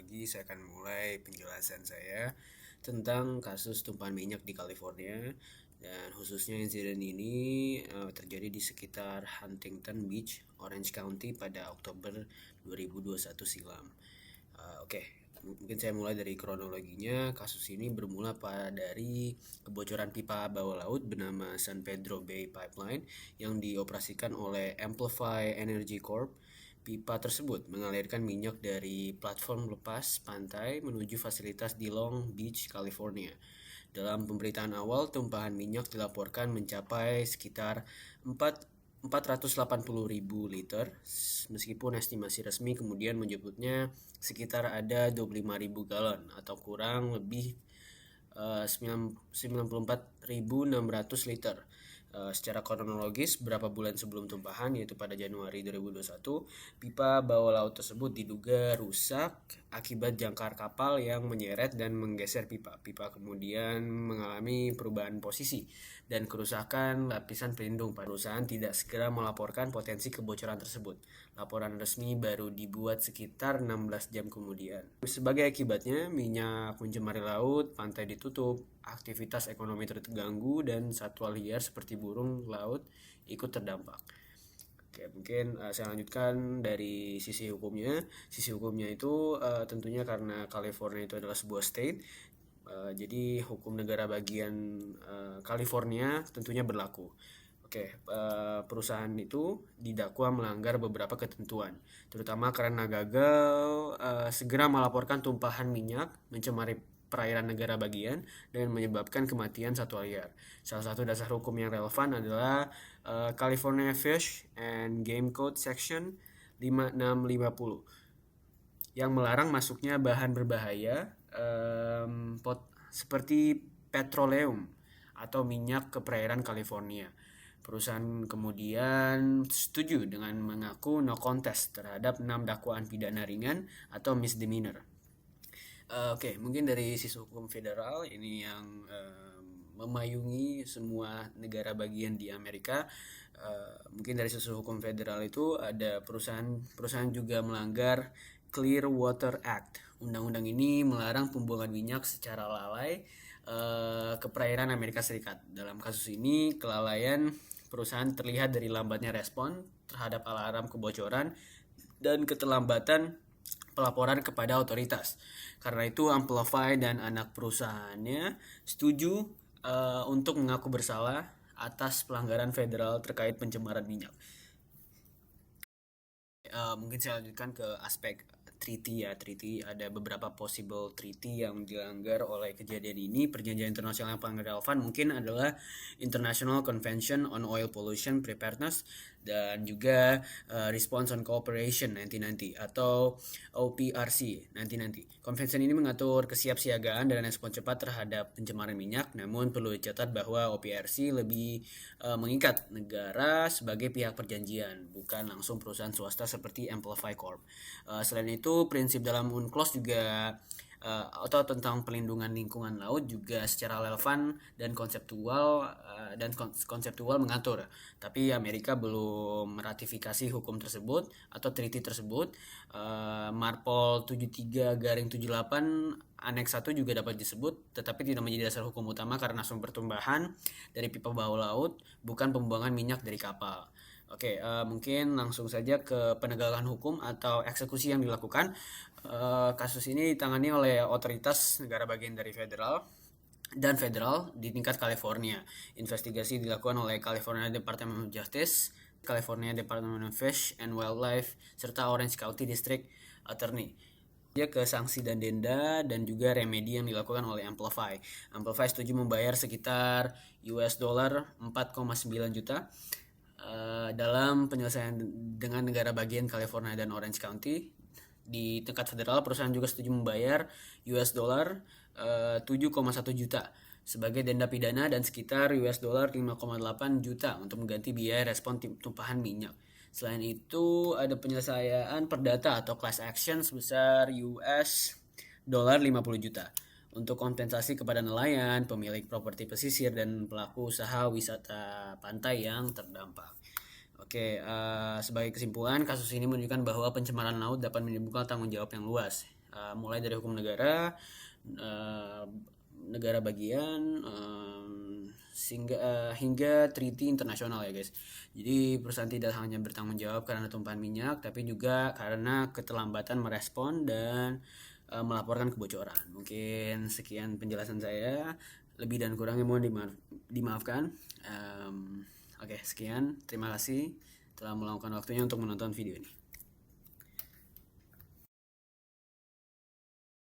lagi. Saya akan mulai penjelasan saya tentang kasus tumpahan minyak di California, dan khususnya insiden ini terjadi di sekitar Huntington Beach, Orange County pada Oktober 2021 silam. Mungkin saya mulai dari kronologinya. Kasus ini bermula dari kebocoran pipa bawah laut bernama San Pedro Bay Pipeline yang dioperasikan oleh Amplify Energy Corp. Pipa tersebut mengalirkan minyak dari platform lepas pantai menuju fasilitas di Long Beach, California. Dalam pemberitaan awal, tumpahan minyak dilaporkan mencapai sekitar 480.000 liter, meskipun estimasi resmi kemudian menyebutnya sekitar ada 25.000 galon atau kurang lebih 94.600 liter. Secara kronologis, beberapa bulan sebelum tumpahan, yaitu pada Januari 2021, pipa bawah laut tersebut diduga rusak akibat jangkar kapal yang menyeret dan menggeser pipa. Pipa kemudian mengalami perubahan posisi dan kerusakan lapisan pelindung. Perusahaan tidak segera melaporkan potensi kebocoran tersebut. Laporan resmi baru dibuat sekitar 16 jam kemudian. Sebagai akibatnya, minyak mencemari laut, pantai ditutup, aktivitas ekonomi terganggu, dan satwa liar seperti burung laut ikut terdampak. Oke, mungkin saya lanjutkan dari sisi hukumnya. Sisi hukumnya itu tentunya karena California itu adalah sebuah state, jadi hukum negara bagian California tentunya berlaku. Perusahaan itu didakwa melanggar beberapa ketentuan, terutama karena gagal segera melaporkan tumpahan minyak mencemari perairan negara bagian dan menyebabkan kematian satwa liar. Salah satu dasar hukum yang relevan adalah California Fish and Game Code Section 5650 yang melarang masuknya bahan berbahaya seperti petroleum atau minyak ke perairan California. Perusahaan kemudian setuju dengan mengaku no contest terhadap 6 dakwaan pidana ringan atau misdemeanor. Mungkin dari sisi hukum federal ini yang memayungi semua negara bagian di Amerika. Mungkin dari sisi hukum federal itu ada perusahaan juga melanggar Clear Water Act. Undang-undang ini melarang pembuangan minyak secara lalai ke perairan Amerika Serikat. Dalam kasus ini, kelalaian perusahaan terlihat dari lambatnya respon terhadap alarm kebocoran dan keterlambatan pelaporan kepada otoritas. Karena itu, Amplify dan anak perusahaannya setuju untuk mengaku bersalah atas pelanggaran federal terkait pencemaran minyak. Mungkin saya lanjutkan ke aspek treaty ya. Treaty, ada beberapa possible treaty yang dilanggar oleh kejadian ini. Perjanjian internasional yang paling relevan mungkin adalah International Convention on Oil Pollution Preparedness dan juga Response on Cooperation 1990 atau OPRC 1990. Konvensi ini mengatur kesiapsiagaan dan respon cepat terhadap pencemaran minyak, namun perlu dicatat bahwa OPRC lebih mengikat negara sebagai pihak perjanjian, bukan langsung perusahaan swasta seperti Amplify Corp. Selain itu, prinsip dalam UNCLOS juga atau tentang pelindungan lingkungan laut juga secara relevan dan konseptual mengatur. Tapi Amerika belum meratifikasi hukum tersebut atau treaty tersebut. Marpol 73/78 Aneks 1 juga dapat disebut, tetapi tidak menjadi dasar hukum utama karena sumber tumbahan dari pipa bawah laut, bukan pembuangan minyak dari kapal. Mungkin langsung saja ke penegakan hukum atau eksekusi yang dilakukan. Kasus ini ditangani oleh otoritas negara bagian dari federal di tingkat California. Investigasi dilakukan oleh California Department of Justice, California Department of Fish and Wildlife, serta Orange County District Attorney. Dia ke sanksi dan denda dan juga remedi yang dilakukan oleh Amplify. Amplify setuju membayar sekitar $4,9 juta dalam penyelesaian dengan negara bagian California dan Orange County. Di tingkat federal, perusahaan juga setuju membayar $7,1 juta sebagai denda pidana dan sekitar $5,8 juta untuk mengganti biaya respon tumpahan minyak. Selain itu, ada penyelesaian perdata atau class action sebesar $50 juta untuk kompensasi kepada nelayan, pemilik properti pesisir, dan pelaku usaha wisata pantai yang terdampak. Sebagai kesimpulan, kasus ini menunjukkan bahwa pencemaran laut dapat menimbulkan tanggung jawab yang luas, mulai dari hukum negara, negara bagian, hingga treaty internasional ya guys. Jadi perusahaan tidak hanya bertanggung jawab karena tumpahan minyak, tapi juga karena keterlambatan merespon dan melaporkan kebocoran. Mungkin sekian penjelasan saya, lebih dan kurangnya mohon dimaafkan. Oke, sekian, terima kasih telah meluangkan waktunya untuk menonton video ini.